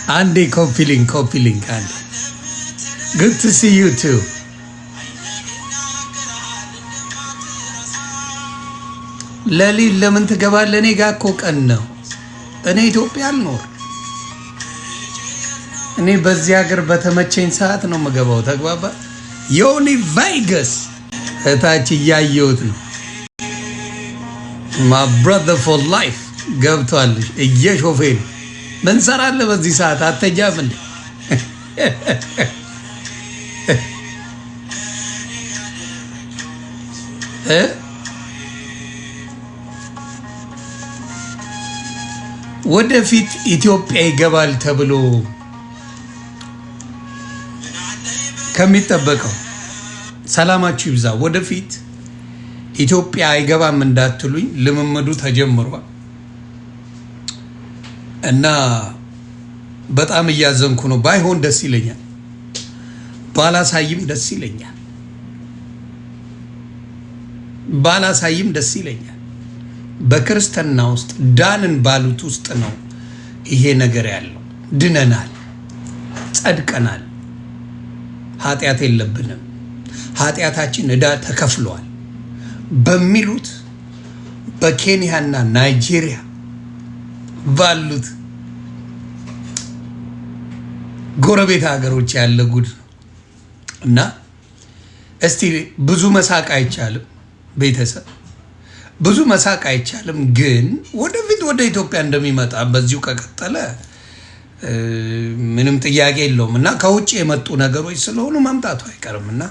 Andy, copy link, Andy. Good to see you too. ለሊ ለምን ትገባለህ? እኔ ጋር እኮ ቀን ነው። እኔ ኢትዮጵያ አልኖር። እኔ በዚህ ሀገር በተመቸኝ ሰዓት ነው የምገባው። ተግባባ። ዮኒ ቬጋስ እታች እያየሁት ነው። my brother for life ገብቷል። እየሾፌ ነው። ምን ሰራለህ በዚህ ሰዓት? አተኛም እንዴ? ወደፊት ኢትዮጵያ ይገባል ተብሎ ከሚጠበቀው ሰላማችሁ ይብዛ። ወደፊት ኢትዮጵያ አይገባም እንዳትሉኝ ልምምዱ ተጀምሯል እና በጣም እያዘንኩ ነው። ባይሆን ደስ ይለኛል፣ ባላሳይም ደስ ይለኛል፣ ባላሳይም ደስ ይለኛል። በክርስትና ውስጥ ዳንን ባሉት ውስጥ ነው ይሄ ነገር ያለው። ድነናል፣ ጸድቀናል፣ ኃጢአት የለብንም፣ ኃጢአታችን ዕዳ ተከፍሏል በሚሉት በኬንያና ናይጄሪያ ባሉት ጎረቤት ሀገሮች ያለ ጉድ እና እስቲ ብዙ መሳቅ አይቻልም ቤተሰብ፣ ብዙ መሳቅ አይቻልም። ግን ወደፊት ወደ ኢትዮጵያ እንደሚመጣ በዚሁ ከቀጠለ ምንም ጥያቄ የለውም እና ከውጭ የመጡ ነገሮች ስለሆኑ መምጣቱ አይቀርም እና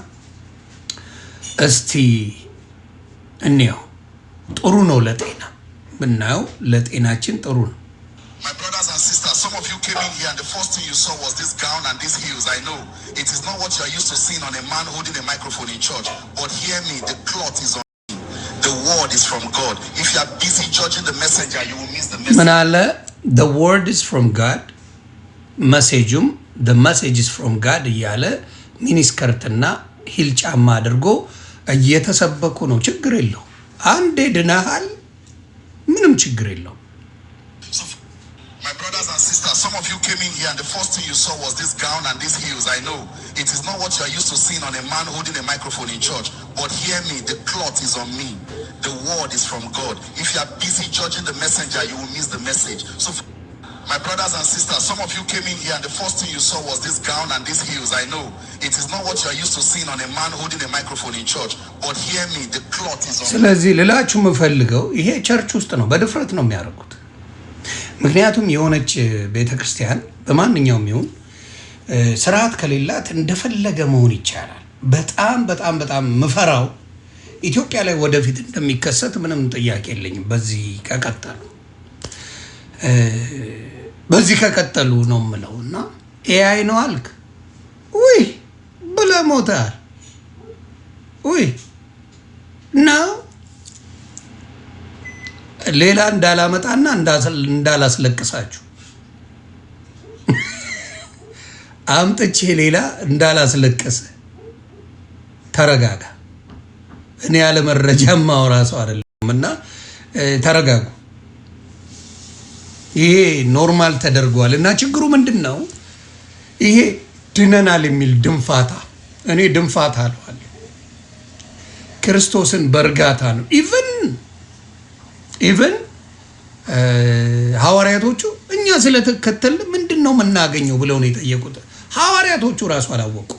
እስቲ እንየው። ጥሩ ነው ለጤና ብናየው፣ ለጤናችን ጥሩ ነው። My brothers and sisters, some of you came in here and the first thing you saw was this gown and these heels. I know it is not what you are used to seeing on a man holding a microphone in church, but hear me, the cloth is on me. The word is from God. If you are busy judging the messenger, you will miss the message. Manala, the word is from God. Messagum, the message is from God. እያለ ሚኒስከርትና ሂል ጫማ አድርጎ እየተሰበኩ ነው። ችግር የለው። አንዴ ድናሃል፣ ምንም ችግር የለው። My brothers and sisters, some of you came in here and the first thing you saw was this gown and these heels. I know it is not what you are used to seeing on a man holding a microphone in church, but hear me, the cloth is on me. The word is from God. If you are busy judging the messenger, you will miss the message. So my brothers and sisters, some of you came in here and the first thing you saw was this gown and these heels. I know it is not what you are used to seeing on a man holding a microphone in church, but hear me, the cloth is on me. ስለዚህ ልላችሁ የምፈልገው ይሄ ቸርች ውስጥ ነው፣ በድፍረት ነው የሚያደርጉት። ምክንያቱም የሆነች ቤተክርስቲያን በማንኛውም ይሁን ስርዓት ከሌላት እንደፈለገ መሆን ይቻላል። በጣም በጣም በጣም ምፈራው ኢትዮጵያ ላይ ወደፊት እንደሚከሰት ምንም ጥያቄ የለኝም። በዚህ ከቀጠሉ ነው የምለው እና ኤአይ ነው አልክ ውይ ብለህ ሞታል ውይ ነው ሌላ እንዳላመጣና እንዳላስለቅሳችሁ አምጥቼ ሌላ እንዳላስለቅስ ተረጋጋ። እኔ ያለ መረጃ ማውራ ሰው አይደለም እና ተረጋጉ። ይሄ ኖርማል ተደርጓል እና ችግሩ ምንድነው? ይሄ ድነናል የሚል ድንፋታ፣ እኔ ድንፋታ አለዋለሁ። ክርስቶስን በእርጋታ ነው ኢቨን ሐዋርያቶቹ እኛ ስለተከተል ምንድነው የምናገኘው ብለው ነው የጠየቁት። ሐዋርያቶቹ ራሱ አላወቁ።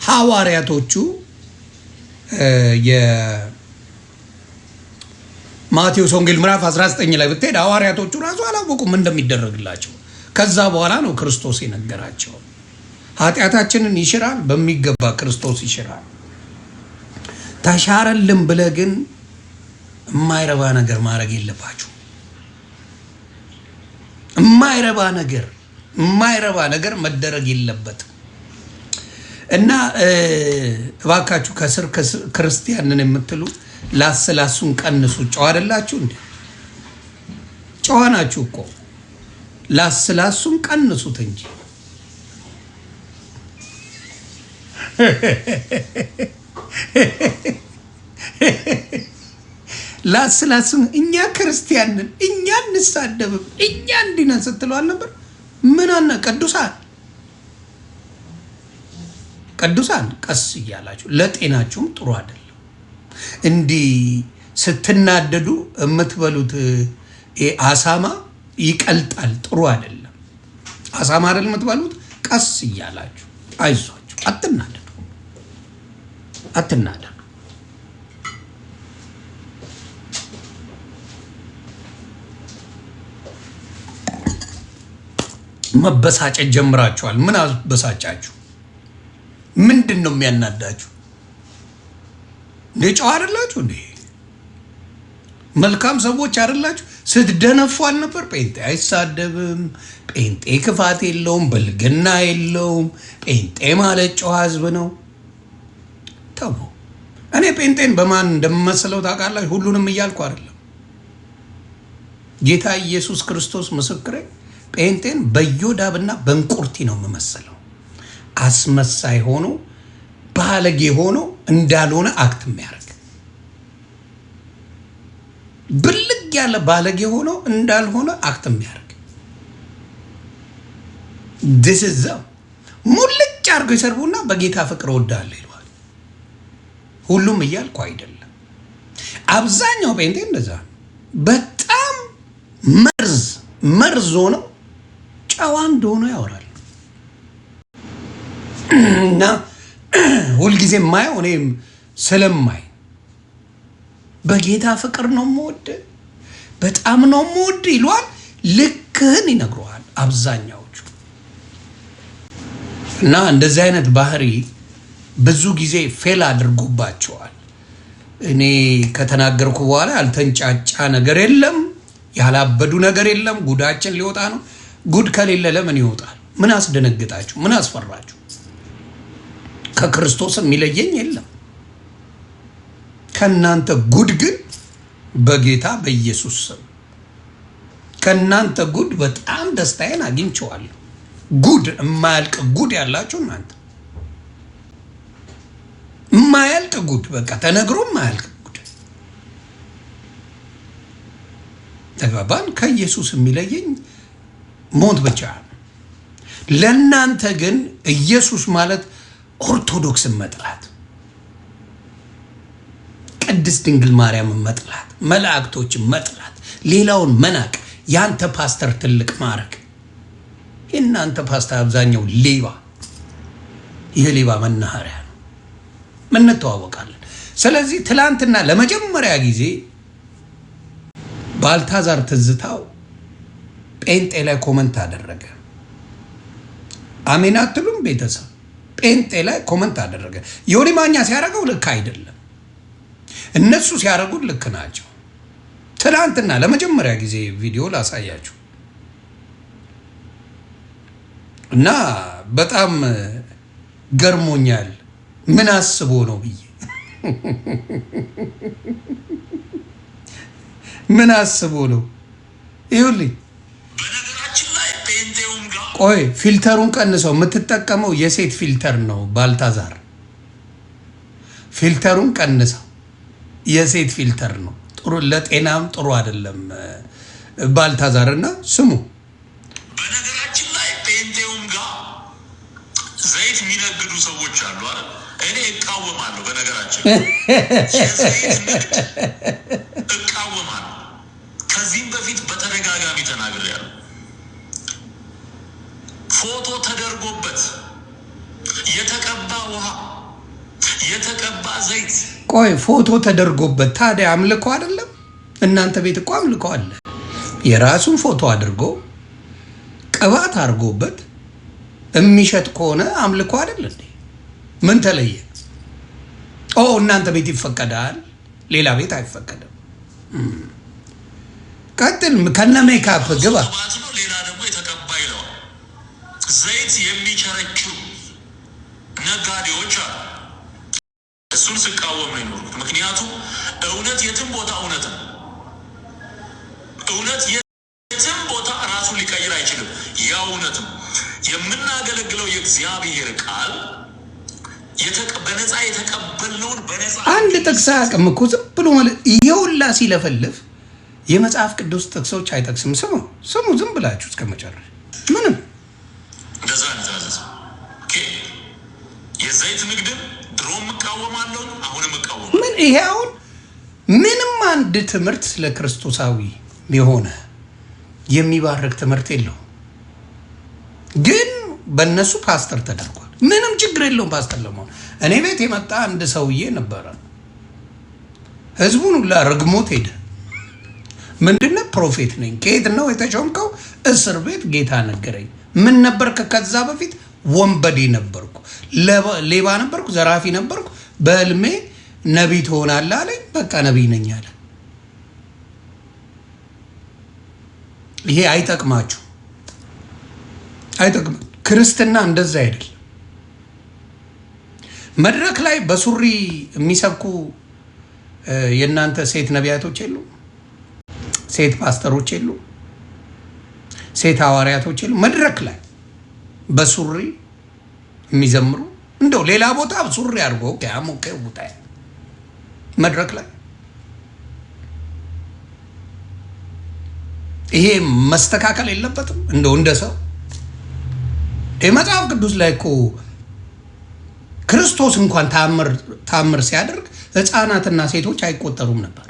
ሐዋርያቶቹ የማቴዎስ ወንጌል ምዕራፍ 19 ላይ ብትሄድ ሐዋርያቶቹ ራሱ አላወቁም እንደሚደረግላቸው። ከዛ በኋላ ነው ክርስቶስ የነገራቸው። ኃጢአታችንን ይሽራል በሚገባ ክርስቶስ ይሽራል። ተሻረልን ብለህ ግን የማይረባ ነገር ማድረግ የለባችሁ። የማይረባ ነገር መደረግ የለበትም እና እባካችሁ ከስር ክርስቲያንን የምትሉ ላስላሱን ቀንሱ። ጨዋ አይደላችሁ እንዴ? ጨዋ ናችሁ እኮ። ላስላሱን ቀንሱት እንጂ ላስላስም እኛ ክርስቲያንን እኛ እንሳደብም እኛ እንዲነን ስትለው አልነበር? ምን አነ ቅዱሳን ቀስ እያላችሁ ለጤናችሁም ጥሩ አይደለም። እንዲህ ስትናደዱ የምትበሉት አሳማ ይቀልጣል፣ ጥሩ አይደለም። አሳማ አይደል የምትበሉት? ቀስ እያላችሁ አይዟችሁ፣ አትናደዱ። መበሳጨት ጀምራችኋል። ምን አበሳጫችሁ? ምንድነው የሚያናዳችሁ? ጨዋ አይደላችሁ እንዴ? መልካም ሰዎች አይደላችሁ? ስትደነፉ አልነበር? ጴንጤ አይሳደብም፣ ጴንጤ ክፋት የለውም፣ ብልግና የለውም፣ ጴንጤ ማለት ጨዋ ህዝብ ነው። ተው። እኔ ጴንጤን በማን እንደምመስለው ታውቃላችሁ? ሁሉንም እያልኩ አይደለም። ጌታ ኢየሱስ ክርስቶስ ምስክሬ፣ ጴንጤን በዮዳብና በእንቁርቲ ነው የምመስለው። አስመሳይ ሆኖ ባለጌ ሆኖ እንዳልሆነ አክት የሚያደርግ ብልግ ያለ ባለጌ ሆኖ እንዳልሆነ አክት የሚያደርግ ድስዘው ሙልጭ አድርገው ይሰርቡና በጌታ ፍቅር ወዳለ ይለዋል። ሁሉም እያልኩ አይደለም። አብዛኛው ጴንጤ እንደዛ በጣም መርዝ ሆነው ጨዋ እንደሆነ ያወራል። እና ሁልጊዜ ማየው እኔም ስለማይ በጌታ ፍቅር ነው የምወድ፣ በጣም ነው የምወድ ይሏል። ልክህን ይነግረዋል አብዛኛዎቹ። እና እንደዚህ አይነት ባህሪ ብዙ ጊዜ ፌል አድርጎባቸዋል። እኔ ከተናገርኩ በኋላ ያልተንጫጫ ነገር የለም፣ ያላበዱ ነገር የለም። ጉዳችን ሊወጣ ነው። ጉድ ከሌለ ለምን ይወጣል? ምን አስደነግጣችሁ? ምን አስፈራችሁ? ከክርስቶስ የሚለየኝ የለም። ከናንተ ጉድ ግን በጌታ በኢየሱስ ስም ከናንተ ጉድ በጣም ደስታዬን አግኝቼዋለሁ። ጉድ የማያልቅ ጉድ ያላችሁ እናንተ የማያልቅ ጉድ፣ በቃ ተነግሮ የማያልቅ ጉድ። ተግባባን? ከኢየሱስ የሚለየኝ ሞት ብቻ ነው። ለናንተ ግን ኢየሱስ ማለት ኦርቶዶክስን መጥላት፣ ቅድስት ድንግል ማርያምን መጥላት፣ መላእክቶችን መጥላት፣ ሌላውን መናቅ፣ ያንተ ፓስተር ትልቅ ማረግ። የእናንተ ፓስተር አብዛኛው ሌባ፣ የሌባ መናኸሪያ ነው። እንተዋወቃለን። ስለዚህ ትላንትና ለመጀመሪያ ጊዜ ባልታዛር ትዝታው ጴንጤ ላይ ኮመንት አደረገ። አሜን አትሉም ቤተሰብ? ጴንጤ ላይ ኮመንት አደረገ። ዮኒ ማኛ ሲያደርገው ልክ አይደለም፣ እነሱ ሲያደርጉት ልክ ናቸው። ትላንትና ለመጀመሪያ ጊዜ ቪዲዮ ላሳያችሁ እና በጣም ገርሞኛል። ምን አስቦ ነው ብዬ ምን አስቦ ነው? ይሁልኝ። ቆይ ፊልተሩን ቀንሰው። የምትጠቀመው የሴት ፊልተር ነው ባልታዛር። ፊልተሩን ቀንሰው፣ የሴት ፊልተር ነው። ጥሩ ለጤናም ጥሩ አይደለም ባልታዛር። እና ስሙ፣ በነገራችን ላይ ጴንጤውም ጋር ዘይት የሚነግዱ ሰዎች አሉ አይደል? እኔ እቃወማለሁ። በነገራችን የዘይት ንግድ እቃወማለሁ። ከዚህም በፊት በተደጋጋሚ ተናግሬያለሁ። ፎቶ ተደርጎበት የተቀባ ውሃ፣ የተቀባ ዘይት። ቆይ ፎቶ ተደርጎበት ታዲያ አምልኮ አይደለም? እናንተ ቤት እኮ አምልኮ አለ። የራሱን ፎቶ አድርጎ ቅባት አድርጎበት የሚሸጥ ከሆነ አምልኮ አይደል እንዴ? ምን ተለየ? እናንተ ቤት ይፈቀዳል፣ ሌላ ቤት አይፈቀድም። ቀጥል። ከነ ሜካፕ ግባ። ሌላ ደግሞ የተቀባ ይለዋል። ዘይት የሚቸረችሩ ነጋዴዎች አሉ። እሱን ስቃወም ነው የኖርኩት። ምክንያቱም እውነት የትም ቦታ እውነት ነው። እውነት የትም ቦታ ራሱን ሊቀይር አይችልም። ያ እውነት ነው። የምናገለግለው የእግዚአብሔር ቃል በነፃ የተቀበልነውን በነፃ አንድ ጥቅስ አያውቅም እኮ ዝም ብሎ ማለት ይሄውላ ሲለፈልፍ የመጽሐፍ ቅዱስ ጥቅሶች አይጠቅስም። ስሙ ዝም ብላችሁ እስከ መጨረሻ ምንም እንደዛ እንዛዘዝ። የዘይት ንግድን ድሮም እቃወማለሁ፣ አሁንም እቃወማለሁ። ምን ይሄ አሁን ምንም አንድ ትምህርት ስለ ክርስቶሳዊ የሆነ የሚባርክ ትምህርት የለውም። ግን በእነሱ ፓስተር ተደርጓል። ምንም ችግር የለውም ፓስተር ለመሆን። እኔ ቤት የመጣ አንድ ሰውዬ ነበረ፣ ህዝቡን ሁላ ረግሞት ሄደ። ምንድነው? ፕሮፌት ነኝ። ከየት ነው የተሾምከው? እስር ቤት ጌታ ነገረኝ። ምን ነበርክ? ከዛ በፊት ወንበዴ ነበርኩ፣ ሌባ ነበርኩ፣ ዘራፊ ነበርኩ። በህልሜ ነቢይ ትሆናለህ አለኝ። በቃ ነቢይ ነኝ አለ። ይሄ አይጠቅማችሁ፣ አይጠቅም። ክርስትና እንደዛ አይደል። መድረክ ላይ በሱሪ የሚሰብኩ የእናንተ ሴት ነቢያቶች የሉ? ሴት ፓስተሮች የሉ? ሴት ሐዋርያቶች የሉ? መድረክ ላይ በሱሪ የሚዘምሩ እንደው ሌላ ቦታ ሱሪ አድርጎ ያሞከ ቦታ መድረክ ላይ ይሄ መስተካከል የለበትም? እንደው እንደ ሰው መጽሐፍ ቅዱስ ላይ እኮ ክርስቶስ እንኳን ታምር ሲያደርግ ህፃናትና ሴቶች አይቆጠሩም ነበር።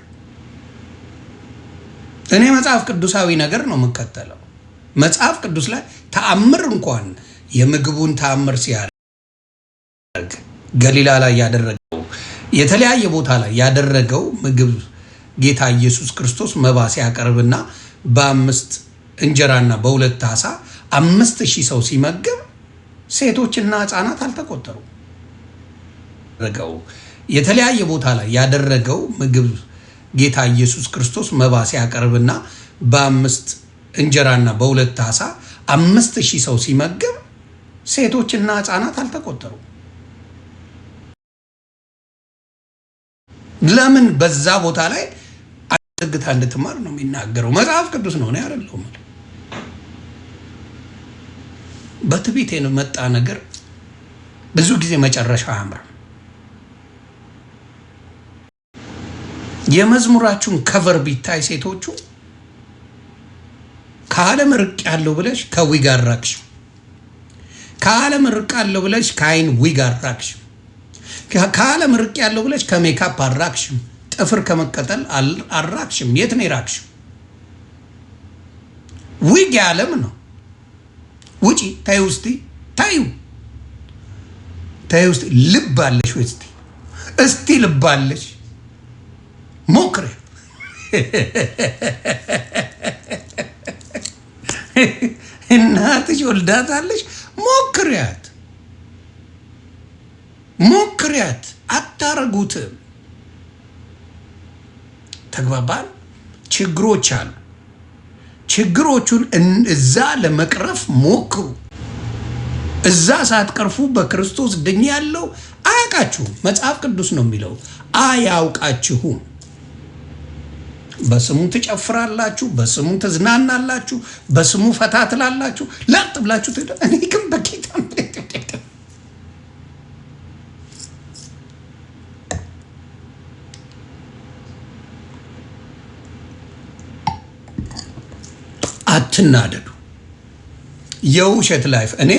እኔ መጽሐፍ ቅዱሳዊ ነገር ነው የምከተለው። መጽሐፍ ቅዱስ ላይ ተአምር እንኳን የምግቡን ተአምር ሲያደርግ ገሊላ ላይ ያደረገው የተለያየ ቦታ ላይ ያደረገው ምግብ ጌታ ኢየሱስ ክርስቶስ መባ ሲያቀርብና በ5 እንጀራና በ2 ዓሣ 5000 ሰው ሲመግብ ሴቶችና ህፃናት አልተቆጠሩም። የተለያየ ቦታ ላይ ያደረገው ምግብ ጌታ ኢየሱስ ክርስቶስ መባ ሲያቀርብና በ5 እንጀራና በ2 ዓሣ 5000 ሰው ሲመግብ ሴቶችና ህፃናት አልተቆጠሩም። ለምን በዛ ቦታ ላይ አድርግታ እንድትማር ነው የሚናገረው? መጽሐፍ ቅዱስ ነው ነው አይደለም። በትዕቢት የመጣ ነገር ብዙ ጊዜ መጨረሻው አያምርም። የመዝሙራችሁን ከቨር ቢታይ ሴቶቹ ከዓለም ርቅ ያለው ብለሽ ከዊግ አራቅሽ፣ ከዓለም ርቅ ያለው ብለሽ ከአይን ዊግ አራቅሽ፣ ከዓለም ርቅ ያለው ብለሽ ከሜካፕ አራቅሽም፣ ጥፍር ከመቀጠል አራቅሽም። የት ነው የራቅሽው? ዊግ የዓለም ነው። ውጪ ታዩ ውስጥ ታዩ ውስጥ ልብ አለሽ ወይ? እስቲ ልብ አለሽ? ሞክሪ። እናትሽ ወልዳታለሽ። ሞክሪያት። አታረጉትም። ተግባባን? ችግሮች አሉ። ችግሮቹን እዛ ለመቅረፍ ሞክሩ። እዛ ሳትቀርፉ በክርስቶስ ድኝ ያለው አያውቃችሁም። መጽሐፍ ቅዱስ ነው የሚለው አያውቃችሁም። በስሙ ትጨፍራላችሁ፣ በስሙ ትዝናናላችሁ፣ በስሙ ፈታ ትላላችሁ፣ ላጥ ብላችሁ እኔ ግን በጌታ አትናደዱ። የውሸት ላይፍ እኔ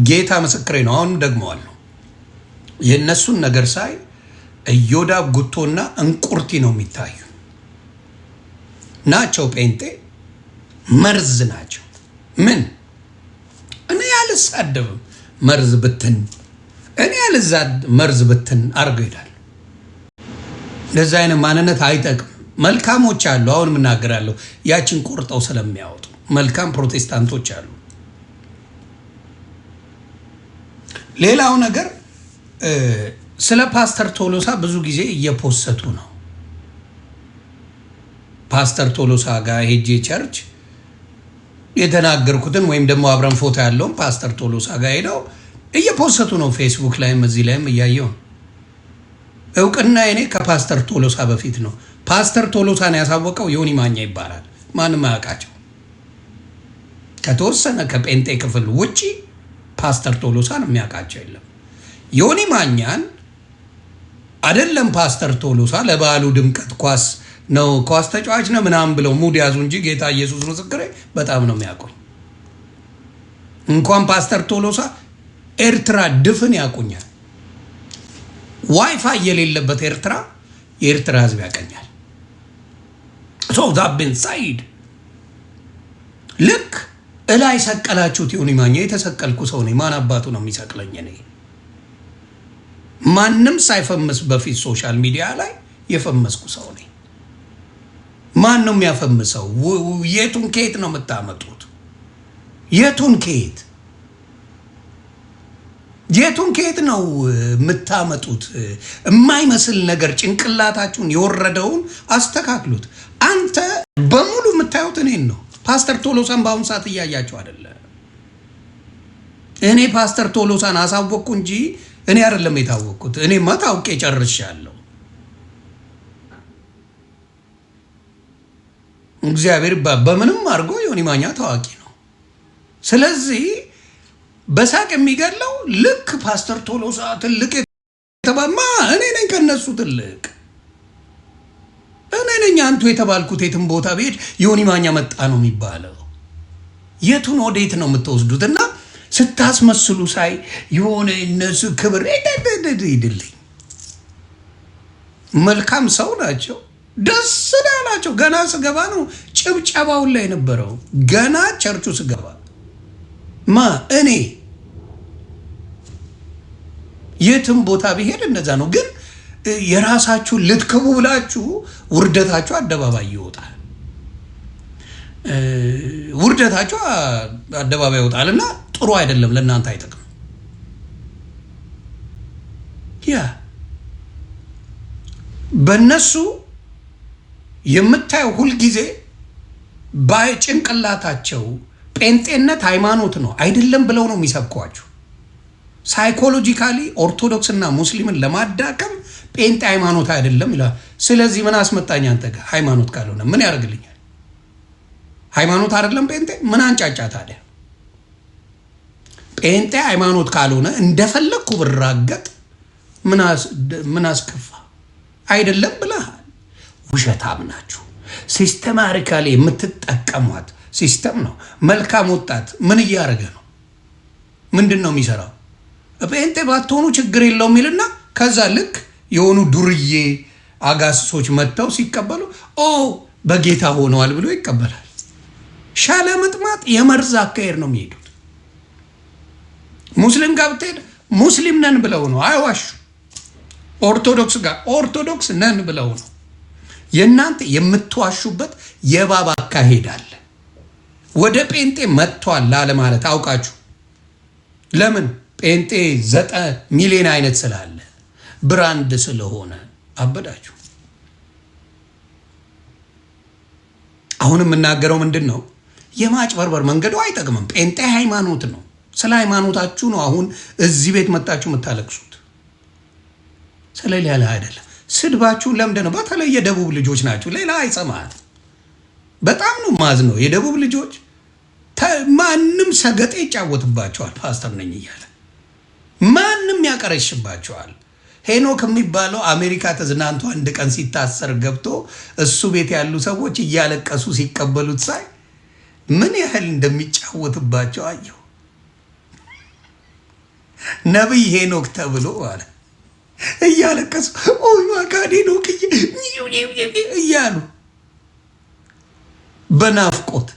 ጌታ ምስክሬ ነው። አሁን ደግመዋለሁ። የእነሱን ነገር ሳይ ኢዮዳብ ጉቶና እንቁርቲ ነው የሚታዩ ናቸው። ጴንጤ መርዝ ናቸው። ምን እኔ አልሳደብም። መርዝ ብትን እኔ መርዝ ብትን አርገው ይላል። እንደዚህ አይነት ማንነት አይጠቅም። መልካሞች አሉ። አሁን ምናገራለሁ ያችን ቆርጠው ስለሚያወጡ መልካም ፕሮቴስታንቶች አሉ። ሌላው ነገር ስለ ፓስተር ቶሎሳ ብዙ ጊዜ እየፖሰቱ ነው። ፓስተር ቶሎሳ ጋር ሄጄ ቸርች የተናገርኩትን ወይም ደግሞ አብረን ፎቶ ያለውን ፓስተር ቶሎሳ ጋር ሄደው እየፖሰቱ ነው። ፌስቡክ ላይም እዚህ ላይም እያየው። እውቅና እኔ ከፓስተር ቶሎሳ በፊት ነው። ፓስተር ቶሎሳን ያሳወቀው ዮኒ ማኛ ይባላል። ማንም አያውቃቸው። ከተወሰነ ከጴንጤ ክፍል ውጪ ፓስተር ቶሎሳን የሚያውቃቸው የለም። ዮኒ ማኛን አይደለም ፓስተር ቶሎሳ ለበዓሉ ድምቀት ኳስ ነው ኳስ ተጫዋች ነው ምናምን ብለው ሙድ ያዙ እንጂ ጌታ ኢየሱስ ምስክሬ በጣም ነው የሚያውቁኝ። እንኳን ፓስተር ቶሎሳ ኤርትራ ድፍን ያውቁኛል። ዋይፋይ የሌለበት ኤርትራ የኤርትራ ህዝብ ያቀኛል። ሶ ዛት ቢን ሳይድ ልክ እላይ ሰቀላችሁት ዮኒ ማኛ የተሰቀልኩ ሰው ነኝ። ማን አባቱ ነው የሚሰቅለኝ? እኔ ማንም ሳይፈምስ በፊት ሶሻል ሚዲያ ላይ የፈመስኩ ሰው ነኝ። ማን ነው የሚያፈምሰው? የቱን ከየት ነው የምታመጡት? የቱን ከየት ነው የምታመጡት? የማይመስል ነገር ጭንቅላታችሁን የወረደውን አስተካክሉት። አንተ በሙሉ የምታዩት እኔን ነው። ፓስተር ቶሎሳን በአሁኑ ሰዓት እያያቸው አይደለ? እኔ ፓስተር ቶሎሳን አሳወቅኩ እንጂ እኔ አይደለም የታወቅኩት። እኔማ ታውቄ ጨርሻለሁ። እግዚአብሔር በምንም አድርጎ ዮኒ ማኛ ታዋቂ ነው። ስለዚህ በሳቅ የሚገድለው ልክ ፓስተር ቶሎሳ ትልቅ የተባማ እኔ ነኝ፣ ከነሱ ትልቅ እኔ ነኝ። አንቱ የተባልኩት የትም ቦታ ብሄድ ዮኒ ማኛ መጣ ነው የሚባለው። የቱን ወዴት ነው የምትወስዱት? እና ስታስመስሉ ሳይ የሆነ እነሱ ክብር ይድልኝ። መልካም ሰው ናቸው፣ ደስ ያላቸው። ገና ስገባ ነው ጭብጨባውን ላይ የነበረው። ገና ቸርቹ ስገባ እኔ የትም ቦታ ብሄድ እንደዛ ነው። ግን የራሳችሁ ልትክቡ ብላችሁ ውርደታችሁ አደባባይ ይወጣል። ውርደታችሁ አደባባይ ይወጣል እና ጥሩ አይደለም፣ ለእናንተ አይጠቅም። ያ በእነሱ የምታየው ሁልጊዜ በጭንቅላታቸው ጴንጤነት ሃይማኖት ነው አይደለም ብለው ነው የሚሰብኳችሁ። ሳይኮሎጂካሊ ኦርቶዶክስና ሙስሊምን ለማዳከም ጴንጤ ሃይማኖት አይደለም ይላል። ስለዚህ ምን አስመጣኝ አንተ ጋር? ሃይማኖት ካልሆነ ምን ያደርግልኛል? ሃይማኖት አይደለም ጴንጤ? ምን አንጫጫ ታዲያ? ጴንጤ ሃይማኖት ካልሆነ እንደፈለግኩ ብራገጥ ምን አስከፋ? አይደለም ብለሃል። ውሸታም ናችሁ። ሲስተማቲካሊ የምትጠቀሟት ሲስተም ነው። መልካም ወጣት ምን እያደረገ ነው? ምንድን ነው የሚሰራው? ጴንጤ ባትሆኑ ችግር የለውም የሚልና ከዛ ልክ የሆኑ ዱርዬ አጋስሶች መጥተው ሲቀበሉ በጌታ ሆነዋል ብሎ ይቀበላል። ሻለ ምጥማጥ የመርዝ አካሄድ ነው የሚሄዱት። ሙስሊም ጋር ብትሄድ ሙስሊም ነን ብለው ነው፣ አይዋሹ። ኦርቶዶክስ ጋር ኦርቶዶክስ ነን ብለው ነው። የእናንተ የምትዋሹበት የባብ አካሄድ አለ። ወደ ጴንጤ መጥቷል ላለ ማለት አውቃችሁ። ለምን? ጴንጤ 9 ሚሊዮን አይነት ስላለ ብራንድ ስለሆነ አበዳችሁ። አሁን የምናገረው ምንድን ነው? የማጭበርበር መንገዱ አይጠቅምም። ጴንጤ ሃይማኖት ነው። ስለ ሃይማኖታችሁ ነው አሁን እዚህ ቤት መጣችሁ የምታለቅሱት፣ ስለሌላ አይደለም። ስድባችሁ ለምንድን ነው? በተለይ የደቡብ ልጆች ናችሁ። ሌላ አይሰማት። በጣም ነው ማዝ ነው። የደቡብ ልጆች ማንም ሰገጤ ይጫወትባቸዋል። ፓስተር ነኝ እያለ ማንም ያቀረሽባቸዋል። ሄኖክ የሚባለው አሜሪካ ተዝናንቶ አንድ ቀን ሲታሰር ገብቶ እሱ ቤት ያሉ ሰዎች እያለቀሱ ሲቀበሉት ሳይ ምን ያህል እንደሚጫወትባቸው አየሁ። ነቢይ ሄኖክ ተብሎ አለ እያለቀሱ ማጋዴ ነው እያሉ በናፍቆት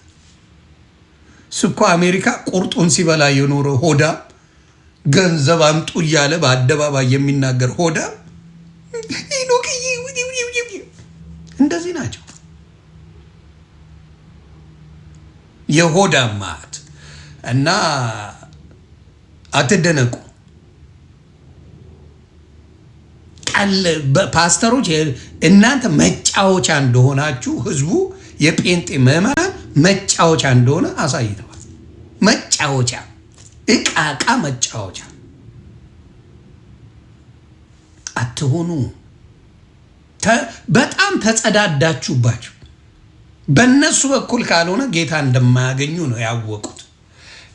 ስኮ አሜሪካ ቁርጡን ሲበላ የኖረ ሆዳ ገንዘብ አምጡ እያለ በአደባባይ የሚናገር ሆዳ እንደዚህ ናቸው። የሆዳ ማት እና አትደነቁ። ፓስተሮች እናንተ መጫወቻ እንደሆናችሁ ህዝቡ የጴንጤ ምዕመናን መጫወቻ እንደሆነ አሳይተዋል። መጫወቻ እቃቃ መጫወቻ አትሆኑ። በጣም ተጸዳዳችሁባቸው። በእነሱ በኩል ካልሆነ ጌታ እንደማያገኙ ነው ያወቁት።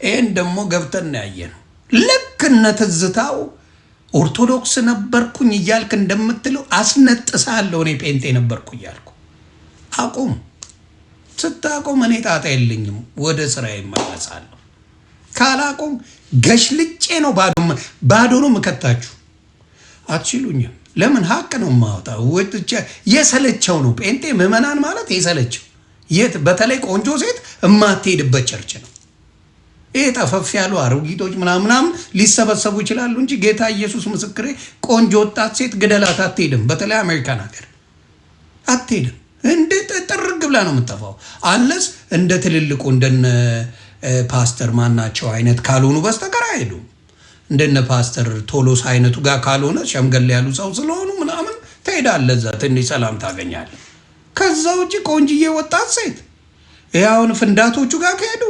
ይህን ደግሞ ገብተን ያየ ነው። ልክ እነ ትዝታው ኦርቶዶክስ ነበርኩኝ እያልክ እንደምትለው አስነጥሳለሁ። እኔ ጴንጤ ነበርኩ እያልኩ አቁም። ስታቆም እኔ ጣጣ የለኝም፣ ወደ ስራ ይመለሳለሁ። ካላቆም ገሽልጬ ነው ባዶ ነው ምከታችሁ። አትችሉኝም። ለምን ሀቅ ነው የማወጣው። የሰለቸው ነው ጴንጤ ምዕመናን ማለት የሰለቸው። የት በተለይ ቆንጆ ሴት የማትሄድበት ቸርች ነው። ይሄ ጠፈፍ ያሉ አሮጊቶች ምናምናም ሊሰበሰቡ ይችላሉ እንጂ ጌታ ኢየሱስ ምስክሬ፣ ቆንጆ ወጣት ሴት ግደላት አትሄድም። በተለይ አሜሪካን ሀገር አትሄድም። እንደ ጥርግ ብላ ነው የምትጠፋው። አንለስ እንደ ትልልቁ እንደነ ፓስተር ማናቸው አይነት ካልሆኑ በስተቀር አይሄዱም። እንደነ ፓስተር ቶሎስ አይነቱ ጋር ካልሆነ ሸምገል ያሉ ሰው ስለሆኑ ምናምን ትሄዳለህ፣ እዛ ትንሽ ሰላም ታገኛለህ። ከዛ ውጭ ቆንጅዬ ወጣት ሴት ያውን ፍንዳቶቹ ጋር ከሄዱ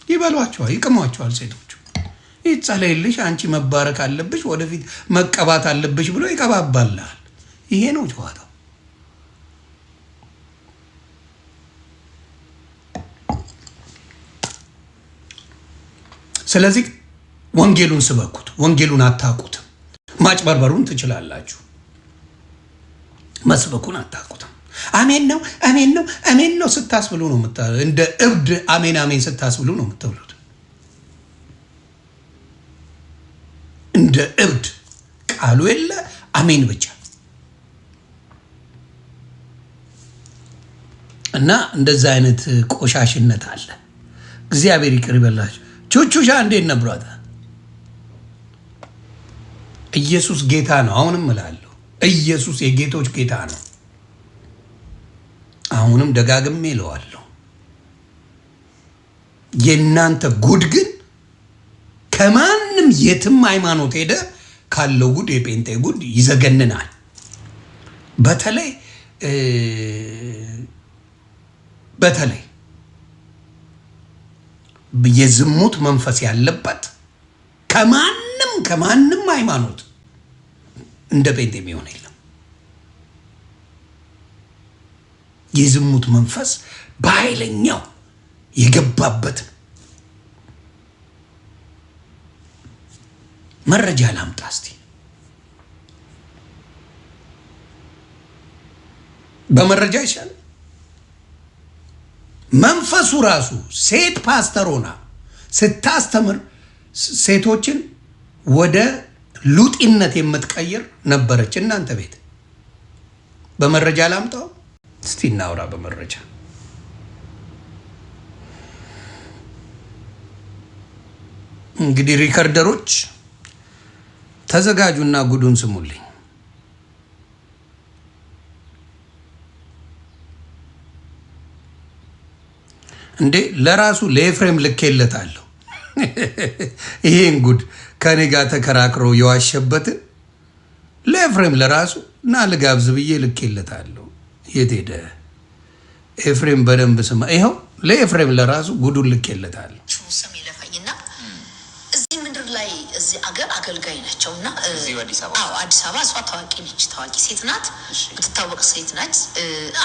ይበሏቸዋል፣ ይቅሟቸዋል። ሴቶቹ ይጸለይልሽ፣ አንቺ መባረክ አለብሽ፣ ወደፊት መቀባት አለብሽ ብሎ ይቀባባልሃል። ይሄ ነው ጨዋታው። ስለዚህ ወንጌሉን ስበኩት። ወንጌሉን አታውቁትም። ማጭበርበሩን ትችላላችሁ፣ መስበኩን አታውቁትም። አሜን ነው አሜን ነው አሜን ነው ስታስብሉ ነው እንደ እብድ አሜን አሜን ስታስብሉ ነው የምትብሉት። እንደ እብድ ቃሉ የለ አሜን ብቻ እና እንደዛ አይነት ቆሻሽነት አለ። እግዚአብሔር ይቅር ይበላችሁ። ቹቹሻ እንዴት ነብሯታ? ኢየሱስ ጌታ ነው። አሁንም እላለሁ ኢየሱስ የጌቶች ጌታ ነው። አሁንም ደጋግሜ እለዋለሁ። የእናንተ ጉድ ግን ከማንም የትም ሃይማኖት ሄደ ካለው ጉድ የጴንጤ ጉድ ይዘገንናል። በተለይ የዝሙት መንፈስ ያለበት ከማንም ሃይማኖት እንደ ጴንጤ የሚሆን የለም። የዝሙት መንፈስ በኃይለኛው የገባበት መረጃ ላምጣ እስቲ። በመረጃ ይሻል። መንፈሱ ራሱ ሴት ፓስተር ሆና ስታስተምር ሴቶችን ወደ ሉጢነት የምትቀይር ነበረች እናንተ ቤት። በመረጃ ላምጣው እስቲ እናውራ። በመረጃ እንግዲህ ሪከርደሮች ተዘጋጁና ጉዱን ስሙልኝ። እንዴ ለራሱ ለኤፍሬም ልኬለታለሁ። ይሄን ጉድ ከኔ ጋር ተከራክሮ የዋሸበትን ለኤፍሬም ለራሱ እና ልጋብዝ ብዬ ልኬለታለሁ። የት ሄደ ኤፍሬም? በደንብ ስማ። ይኸው ለኤፍሬም ለራሱ ጉዱን ልኬለታለሁ። ስም ይለፈኝና እዚህ ምድር ላይ እዚህ አገር አገልጋይ ናቸውና አዲስ አበባ እሷ ታዋቂ ነች። ታዋቂ ሴት ናት፣ የምትታወቅ ሴት ናት።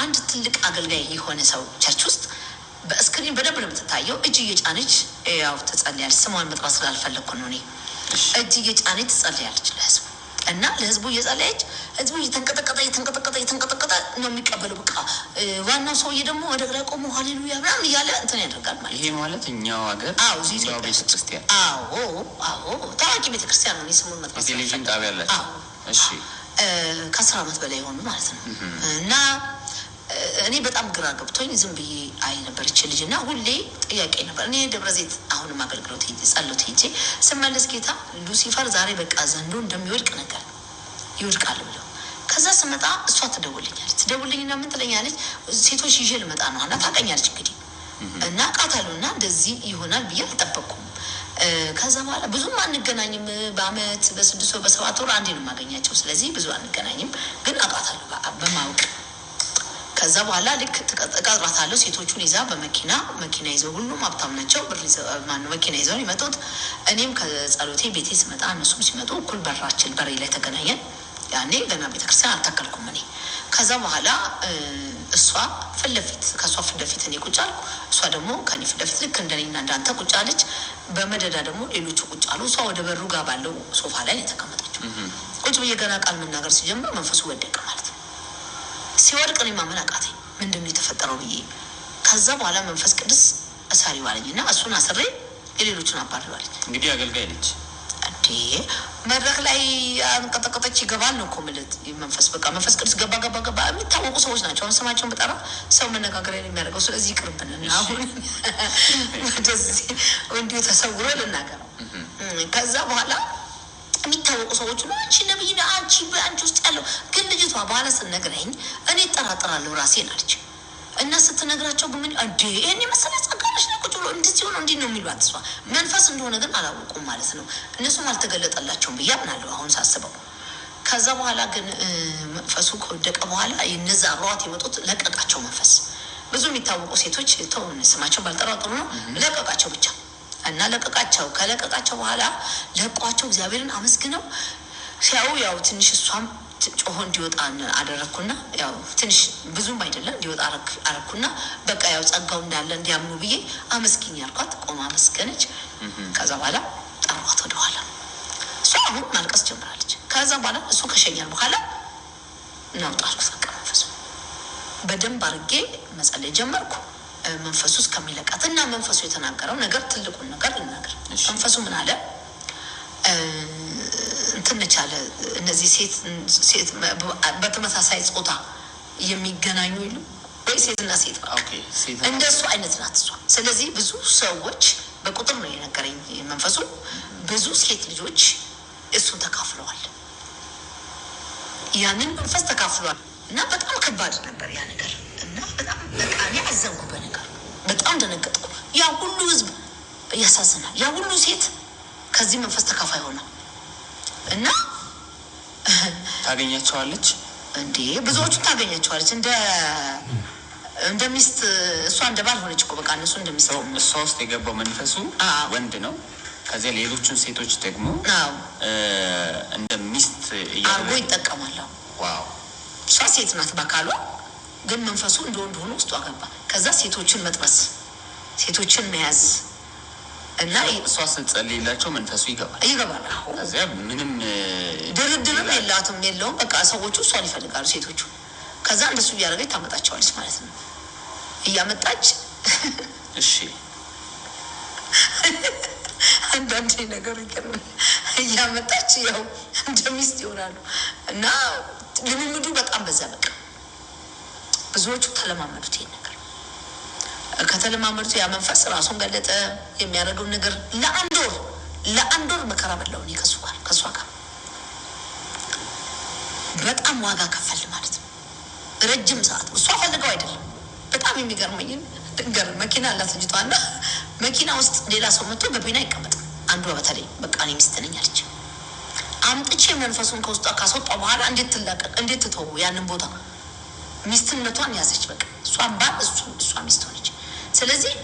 አንድ ትልቅ አገልጋይ የሆነ ሰው ቸርች ውስጥ በስክሪን በደንብ ነው የምትታየው። እጅ እየጫነች ያው ትጸልያለች። ስሟን መጥራት ስላልፈለግኩ ነው እኔ። እጅ እየጫነች ትጸልያለች ለህዝቡ እና ለህዝቡ እየጸለየች ህዝቡ እየተንቀጠቀጠ ነው የሚቀበለው። በቃ ዋናው ሰውዬ ደግሞ ወደ ግራ ቆሞ ሃሌሉያ ምናምን እያለ እንትን ያደርጋል ማለት። ይሄ ማለት እኛው ሀገር ቤተክርስቲያን ታዋቂ ቤተክርስቲያን ነው። ስሙን መጥራት ቴሌቪዥን ጣቢያ አላቸው። እሺ ከ10 ዓመት በላይ ሆኑ ማለት ነው። እና እኔ በጣም ግራ ገብቶኝ ዝም ብዬ አይ ነበር ይች ልጅ እና ሁሌ ጥያቄ ነበር። እኔ ደብረ ዘይት አሁንም አገልግሎት ጸሎት ሄጄ ስመለስ ጌታ ሉሲፈር ዛሬ በቃ ዘንዶ እንደሚወድቅ ነገር ይወድቃል ብለው ከዛ ስመጣ እሷ ትደውልኝና ምን ትለኛለች? ሴቶች ይዤ ልመጣ ነው እና ታውቀኛለች እንግዲህ እና ቃታለሁ እና እንደዚህ ይሆናል ብዬ አልጠበቅኩም። ከዛ በኋላ ብዙም አንገናኝም። በአመት በ6 ወር በ7 ወር አንዴ ነው የማገኛቸው። ስለዚህ ብዙ አንገናኝም፣ ግን አውቃታለሁ በማወቅ። ከዛ በኋላ ልክ እቀጥራታለሁ። ሴቶቹን ይዛ መኪና ይዘው ሁሉም ሀብታም ናቸው። መኪና ይዘው ይመጡት። እኔም ከጸሎቴ ቤቴ ስመጣ እነሱም ሲመጡ እኩል በሬ ላይ ተገናኘን። ያኔ ገና ቤተክርስቲያን አልተከልኩም እኔ። ከዛ በኋላ እሷ ከእሷ ፊት ለፊት እኔ ቁጭ አልኩ። እሷ ደግሞ ከኔ ፊት ለፊት ልክ እንደኔና እንዳንተ ቁጭ አለች። በመደዳ ደግሞ ሌሎቹ ቁጭ አሉ። እሷ ወደ በሩ ጋር ባለው ሶፋ ላይ የተቀመጠችው ቁጭ ብዬ ገና ቃል መናገር ሲጀምር መንፈሱ ወደቀ ማለት ነው። ሲወድቅ እኔ ማመን አቃተኝ። ምንድነው የተፈጠረው ብዬ ከዛ በኋላ መንፈስ ቅዱስ እሳሪው አለኝና እሱን አስሬ የሌሎቹን አባረዋለች። እንግዲህ አገልጋይ ነች እንዴ መድረክ ላይ አንቀጠቀጠች ይገባል ነው ኮምለት መንፈስ በቃ መንፈስ ቅዱስ ገባ የሚታወቁ ሰዎች ናቸው። አሁን ስማቸውን በጠራ ሰው መነጋገሪያ የሚያደርገው ስለዚህ ይቅርብን። አሁን ወደዚህ እንዲሁ ተሰውሮ ልናገረው። ከዛ በኋላ የሚታወቁ ሰዎች ነው አንቺ ነብይ ነህ አንቺ በአንቺ ውስጥ ያለው ግን ልጅቷ በኋላ ስትነግረኝ እኔ እጠራጠራለሁ ራሴን አለች። እና ስትነግራቸው ግን እንዴ እኔ መሰለኝ ጸጋሽ ነው ቁጭ ብሎ እንደዚህ ሆኖ እንዴ ነው የሚሏት እሷ መንፈስ እንደሆነ ግን አላወቁም ማለት ነው። እነሱም አልተገለጠላቸውም ብዬ አምናለሁ አሁን ሳስበው። ከዛ በኋላ ግን መንፈሱ ከወደቀ በኋላ እነዛ አብረዋት የመጡት ለቀቃቸው መንፈስ። ብዙ የሚታወቁ ሴቶች ተውን ስማቸው ባልጠራጥሩ ነው ለቀቃቸው ብቻ እና ለቀቃቸው። ከለቀቃቸው በኋላ ለቋቸው እግዚአብሔርን አመስግነው ሲያዩ ያው ትንሽ እሷም ጮሆ እንዲወጣ አደረኩና ያው ትንሽ ብዙም አይደለም እንዲወጣ አረኩና በቃ ያው ጸጋው እንዳለ እንዲያምኑ ብዬ አመስግኝ ያልኳት ቆማ አመስገነች። ከዛ በኋላ ጠሯት ወደ ኋላ እሷ አሁን ማልቀስ ጀምራለች። ከዛ በኋላ እሱ ከሸኛል በኋላ እናውጣልኩ በቃ መንፈሱ በደንብ አድርጌ መጸለይ ጀመርኩ። መንፈሱ እስከሚለቃት እና መንፈሱ የተናገረው ነገር ትልቁን ነገር ልናገር። መንፈሱ ምን አለ እንትነቻለ እነዚህ ሴት በተመሳሳይ ጾታ የሚገናኙ ይሉ ወይ ሴትና ሴት እንደሱ አይነት ናት እሷ። ስለዚህ ብዙ ሰዎች በቁጥር ነው የነገረኝ መንፈሱ ብዙ ሴት ልጆች እሱን ተካፍለዋል። ያንን መንፈስ ተካፍለዋል እና በጣም ከባድ ነበር ያ ነገር እና በጣም በቃ ያዘንኩ በነገር በጣም ደነገጥኩ። ያ ሁሉ ህዝብ ያሳዝናል። ያ ሁሉ ሴት ከዚህ መንፈስ ተካፋይ ሆነ እና ታገኛቸዋለች እንዴ ብዙዎቹ ታገኛቸዋለች እንደ ሚስት እሷ እንደ ባል ሆነች እኮ በቃ እነሱ እንደ ሚስት እሷ ውስጥ የገባው መንፈሱ ወንድ ነው። ከዚያ ሌሎቹን ሴቶች ደግሞ እንደ ሚስት አርጎ ይጠቀማል። ዋው እሷ ሴት ናት በአካሏ ግን መንፈሱ እንደ ወንድ ሆኖ ውስጧ ገባ። ከዛ ሴቶችን መጥበስ ሴቶችን መያዝ እና እሷ ስትጸልይላቸው መንፈሱ ይገባል። ከዚያ ምንም ድርድርም የለውም በቃ ሰዎቹ እሷን ይፈልጋሉ ሴቶቹ። ከዛ እንደሱ እያደረገች ታመጣቸዋለች ማለት ነው እያመጣች እሺ አንዳንዴ ነገር ይገርም እያመጣች ያው እንደ ሚስት ይሆናሉ እና ልምምዱ በጣም በዛ በቃ ብዙዎቹ ተለማመዱት ይሄን ነገር። ከተለማመዱት ያ መንፈስ ራሱን ገለጠ። የሚያደርገው ነገር ለአንድ ወር መከራ በላው እኔ ከሷ ጋር በጣም ዋጋ ከፈል ማለት ነው። ረጅም ሰዓት እሷ ፈልገው አይደለም። በጣም የሚገርመኝ ድንገር መኪና አላት ልጅቷና መኪና ውስጥ ሌላ ሰው መጥቶ ገቢና አይቀመጥም። አንዷ በተለይ በቃ እኔ ሚስት ነኝ አለች። አምጥቼ መንፈሱን ከውስጧ ካስወጣ በኋላ እንዴት ትተው ያንን ቦታ ሚስትነቷን ያዘች። በቃ እሷን ባል እሷ ሚስት ሆነች። ስለዚህ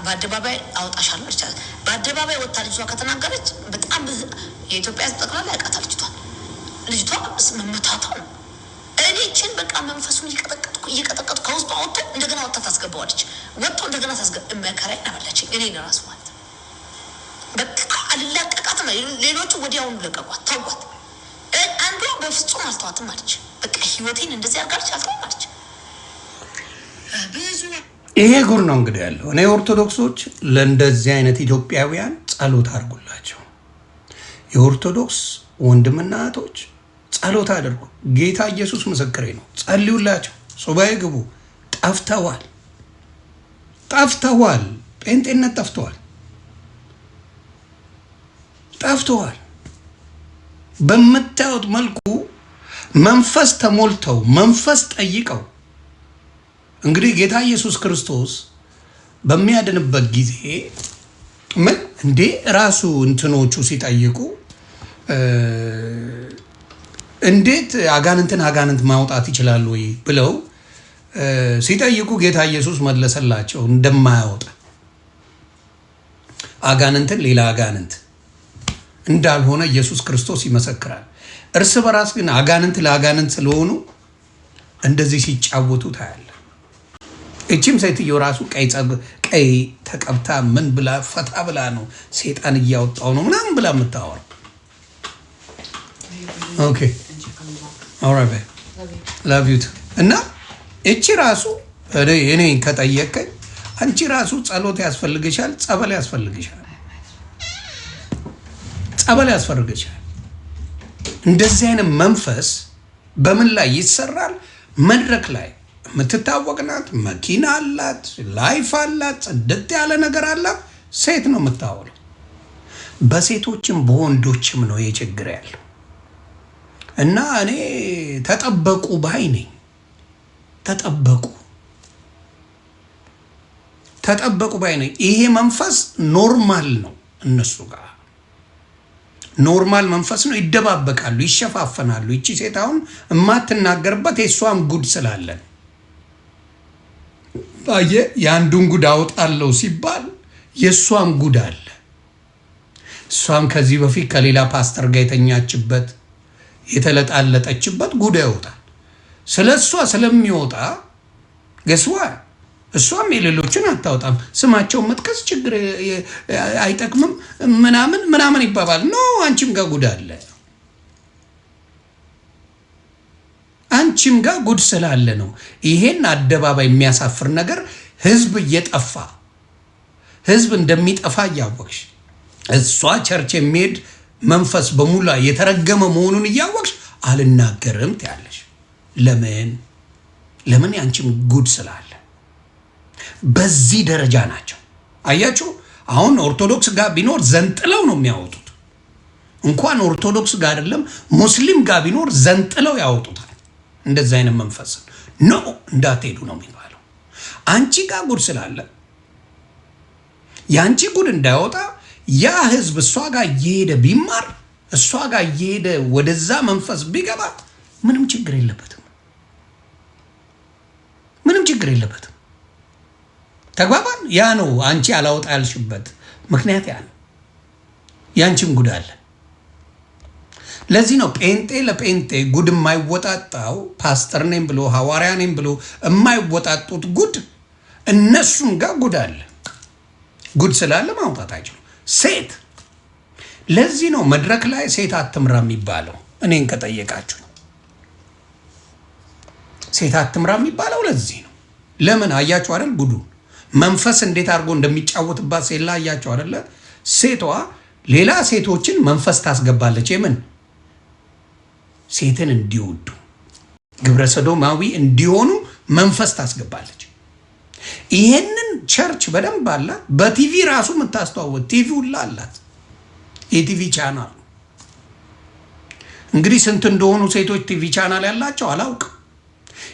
በአደባባይ አወጣሻለሁ አለቻት። በአደባባይ ወጣ ልጅቷ ከተናገረች በጣም የኢትዮጵያ ጠቅላላ ያውቃታል ልጅቷ መመታቷ ነው። እኔችን በቃ መንፈሱን እየቀጠቀጥኩ ከውስጧ ወጥቶ እንደገና ወጥታ ታስገባዋለች። ወጥቶ እንደገና መከራዬን አበላችኝ እኔ ለራሱ ማለት ነው። በቃ አልላቀቃት ነው። ሌሎቹ ወዲያውኑ ለቀቋት ተዋት። አንዷ በፍጹም አልተዋትም አለች። በቃ ህይወቴን እንደዚህ አድርጋለች አልተዋም አለች። ይሄ ጉር ነው እንግዲህ ያለው። እኔ ኦርቶዶክሶች ለእንደዚህ አይነት ኢትዮጵያውያን ጸሎት አድርጉላቸው። የኦርቶዶክስ ወንድምና እህቶች ጸሎት አድርጉ። ጌታ ኢየሱስ ምስክሬ ነው። ጸልዩላቸው። ሱባኤ ግቡ። ጠፍተዋል። ጴንጤነት ጠፍተዋል። በምታዩት መልኩ መንፈስ ተሞልተው መንፈስ ጠይቀው እንግዲህ ጌታ ኢየሱስ ክርስቶስ በሚያድንበት ጊዜ ምን እንዴ ራሱ እንትኖቹ ሲጠይቁ እንዴት አጋንንት ማውጣት ይችላል ወይ ብለው ሲጠይቁ ጌታ ኢየሱስ መለሰላቸው እንደማያወጣ አጋንንትን ሌላ አጋንንት እንዳልሆነ ኢየሱስ ክርስቶስ ይመሰክራል። እርስ በራስ ግን አጋንንት ለአጋንንት ስለሆኑ እንደዚህ ሲጫወቱ ታያለ። እቺም ሴትዮ ራሱ ቀይ ተቀብታ ምን ብላ ፈታ ብላ ነው ሴጣን እያወጣው ነው ምናምን ብላ የምታወራው። ኦኬ ኦልራይት ላቭ ዩ እና እቺ ራሱ እኔ ከጠየቀኝ አንቺ ራሱ ጸሎት ያስፈልግሻል፣ ጸበል ያስፈልግሻል፣ ጸበል ያስፈልግሻል። እንደዚህ አይነት መንፈስ በምን ላይ ይሰራል? መድረክ ላይ የምትታወቅ ናት፣ መኪና አላት፣ ላይፍ አላት፣ ጽድት ያለ ነገር አላት። ሴት ነው የምታወለው። በሴቶችም በወንዶችም ነው የችግር ያለው እና እኔ ተጠበቁ ባይ ነኝ። ተጠበቁ ባይ ነኝ። ይሄ መንፈስ ኖርማል ነው፣ እነሱ ጋር ኖርማል መንፈስ ነው። ይደባበቃሉ፣ ይሸፋፈናሉ። ይቺ ሴት አሁን የማትናገርበት የእሷም ጉድ ስላለን ባየ የአንዱን ጉድ አወጣለሁ ሲባል የእሷም ጉድ አለ። እሷም ከዚህ በፊት ከሌላ ፓስተር ጋር የተኛችበት የተለጣለጠችበት ጉድ ያወጣል። ስለ እሷ ስለሚወጣ ገስዋ እሷም የሌሎችን አታወጣም። ስማቸውን መጥቀስ ችግር አይጠቅምም ምናምን ይባባል። ኖ አንቺም ጋር ጉድ አለ። አንቺም ጋር ጉድ ስላለ ነው ይሄን አደባባይ የሚያሳፍር ነገር ህዝብ እየጠፋ ህዝብ እንደሚጠፋ እያወቅሽ እሷ ቸርች የሚሄድ መንፈስ በሙላ የተረገመ መሆኑን እያወቅሽ አልናገርም ትያለሽ። ለምን ያንቺም ጉድ ስላለ በዚህ ደረጃ ናቸው። አያችሁ አሁን ኦርቶዶክስ ጋር ቢኖር ዘንጥለው ነው የሚያወጡት። እንኳን ኦርቶዶክስ ጋር አይደለም ሙስሊም ጋር ቢኖር ዘንጥለው ያወጡታል። እንደዛ አይነት መንፈስ ነው እንዳትሄዱ ነው የሚባለው። አንቺ ጋር ጉድ ስላለ ያንቺ ጉድ እንዳይወጣ ያ ህዝብ እሷ ጋር እየሄደ ቢማር እሷ ጋር እየሄደ ወደዛ መንፈስ ቢገባ ምንም ችግር የለበትም። ምንም ችግር የለበትም። ተግባባን? ያ ነው አንቺ አላወጣ ያልሽበት ምክንያት ያ ነው። ያንቺም ጉድ አለ። ለዚህ ነው ጴንጤ ለጴንጤ ጉድ የማይወጣጣው። ፓስተር ነኝ ብሎ ሐዋርያ ነኝ ብሎ የማይወጣጡት ጉድ እነሱም ጋር ጉድ አለ። ጉድ ስላለ ማውጣት አይችሉም። ሴት ለዚህ ነው መድረክ ላይ ሴት አትምራ የሚባለው። እኔን ከጠየቃችሁ ሴት አትምራ የሚባለው ለዚህ ነው። ለምን አያችሁ አይደል? ጉዱ መንፈስ እንዴት አድርጎ እንደሚጫወትባት ሴት ላይ አያችሁ አይደል? ሴቷ ሌላ ሴቶችን መንፈስ ታስገባለች። የምን ሴትን እንዲወዱ ግብረ ሰዶማዊ እንዲሆኑ መንፈስ ታስገባለች። ይሄንን ቸርች በደንብ አላት። በቲቪ ራሱ የምታስተዋወቅ ቲቪ ሁላ አላት። የቲቪ ቻናል እንግዲህ ስንት እንደሆኑ ሴቶች ቲቪ ቻናል ያላቸው አላውቅም።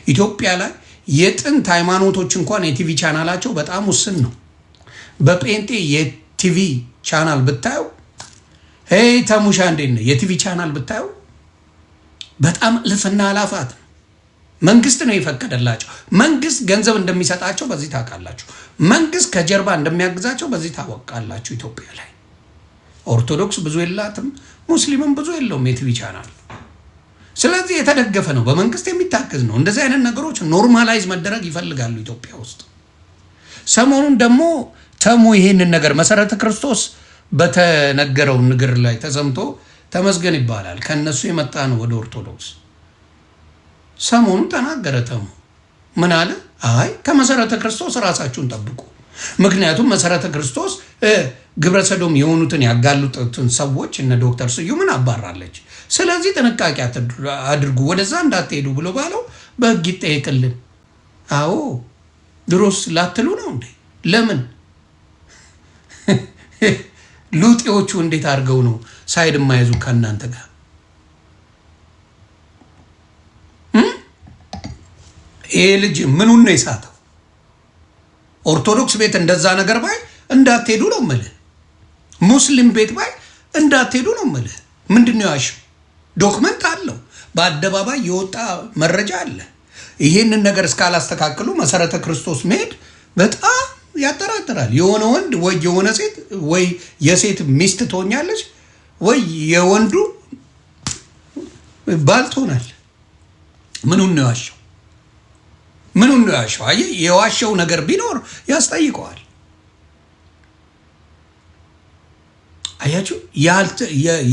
ኢትዮጵያ ላይ የጥንት ሃይማኖቶች እንኳን የቲቪ ቻናላቸው በጣም ውስን ነው። በጴንጤ የቲቪ ቻናል ብታዩ ሄይ ተሙሻ እንዴት ነው የቲቪ ቻናል ብታዩ በጣም እልፍና አላፋት ነው። መንግስት ነው የፈቀደላቸው። መንግስት ገንዘብ እንደሚሰጣቸው በዚህ ታውቃላችሁ። መንግስት ከጀርባ እንደሚያግዛቸው በዚህ ታወቃላችሁ። ኢትዮጵያ ላይ ኦርቶዶክስ ብዙ የላትም፣ ሙስሊምም ብዙ የለውም የቲቪ ቻናል። ስለዚህ የተደገፈ ነው፣ በመንግስት የሚታገዝ ነው። እንደዚህ አይነት ነገሮች ኖርማላይዝ መደረግ ይፈልጋሉ ኢትዮጵያ ውስጥ። ሰሞኑን ደግሞ ተሙ ይሄንን ነገር መሰረተ ክርስቶስ በተነገረው ንግር ላይ ተሰምቶ ተመስገን ይባላል። ከነሱ የመጣ ነው ወደ ኦርቶዶክስ። ሰሞኑን ተናገረ ተሙ። ምን አለ? አይ ከመሰረተ ክርስቶስ ራሳችሁን ጠብቁ። ምክንያቱም መሰረተ ክርስቶስ ግብረ ሰዶም የሆኑትን ያጋሉትን ሰዎች እነ ዶክተር ስዩምን አባራለች። ስለዚህ ጥንቃቄ አድርጉ፣ ወደዛ እንዳትሄዱ ብሎ ባለው በህግ ይጠየቅልን። አዎ ድሮስ ላትሉ ነው እንዴ? ለምን ሉጤዎቹ እንዴት አድርገው ነው ሳይድ የማይዙ ከእናንተ ጋር? ይሄ ልጅ ምኑን ነው የሳተው? ኦርቶዶክስ ቤት እንደዛ ነገር ባይ እንዳትሄዱ ነው የምልህ። ሙስሊም ቤት ባይ እንዳትሄዱ ነው የምልህ። ምንድን ነው ያልሽው? ዶክመንት አለው፣ በአደባባይ የወጣ መረጃ አለ። ይሄንን ነገር እስካላስተካከሉ መሰረተ ክርስቶስ መሄድ በጣም ያጠራጥራል። የሆነ ወንድ ወይ የሆነ ሴት ወይ የሴት ሚስት ትሆኛለች ወይ የወንዱ ባል ትሆናል። ምኑን ነው ያልሽው? ምኑን ነው ያልሽው? አየህ፣ የዋሸው ነገር ቢኖር ያስጠይቀዋል። አያችሁ፣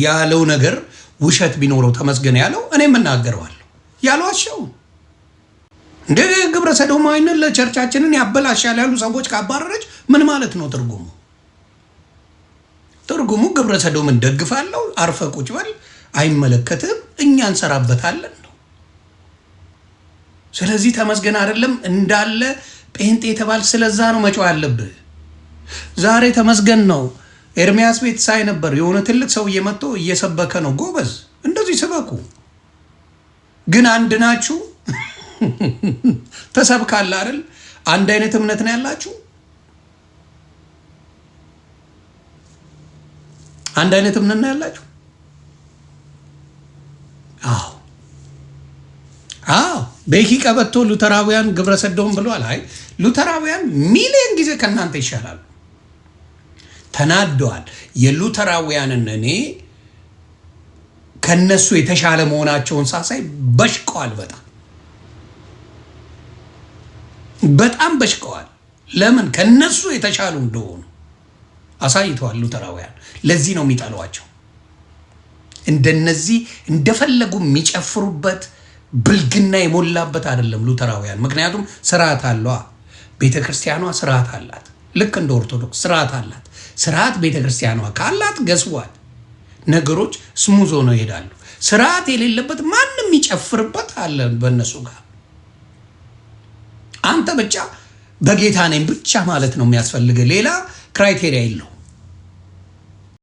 ያለው ነገር ውሸት ቢኖረው ተመስገን ያለው እኔም እናገረዋለሁ። ያሏቸው እንደ ግብረ ሰዶማዊነት ለቸርቻችንን ያበላሻል ያሉ ሰዎች ካባረረች ምን ማለት ነው ትርጉሙ? ትርጉሙ ግብረ ሰዶምን ደግፋለሁ፣ አርፈ ቁጭ በል፣ አይመለከትም፣ እኛ እንሰራበታለን ነው። ስለዚህ ተመስገን አይደለም እንዳለ ጴንጤ የተባል ስለዛ ነው መጮህ ያለብህ። ዛሬ ተመስገን ነው። ኤርሚያስ ቤት ሳይ ነበር የሆነ ትልቅ ሰው እየመጣ እየሰበከ ነው። ጎበዝ፣ እንደዚህ ስበኩ። ግን አንድ ናችሁ። ተሰብካለ አይደል? አንድ አይነት እምነት ነው ያላችሁ። አንድ አይነት እምነት ነው ያላችሁ። አዎ ቤኪ ቀበቶ ሉተራውያን ግብረ ሰዶም ብሏል። አይ ሉተራውያን ሚሊዮን ጊዜ ከናንተ ይሻላሉ። ተናደዋል። የሉተራውያንን እኔ ከነሱ የተሻለ መሆናቸውን ሳሳይ በሽቀዋል። በጣም በሽቀዋል። ለምን? ከነሱ የተሻሉ እንደሆኑ አሳይተዋል ሉተራውያን። ለዚህ ነው የሚጠሏቸው። እንደነዚህ እንደፈለጉ የሚጨፍሩበት ብልግና የሞላበት አይደለም ሉተራውያን። ምክንያቱም ስርዓት አለዋ። ቤተክርስቲያኗ ስርዓት አላት። ልክ እንደ ኦርቶዶክስ ስርዓት አላት። ስርዓት ቤተክርስቲያኗ ካላት ገዝዋል ነገሮች ስሙዝ ሆነው ይሄዳሉ። ስርዓት የሌለበት ማንም ይጨፍርበት አለ በእነሱ ጋር። አንተ ብቻ በጌታ ነኝ ብቻ ማለት ነው የሚያስፈልገ። ሌላ ክራይቴሪያ የለው።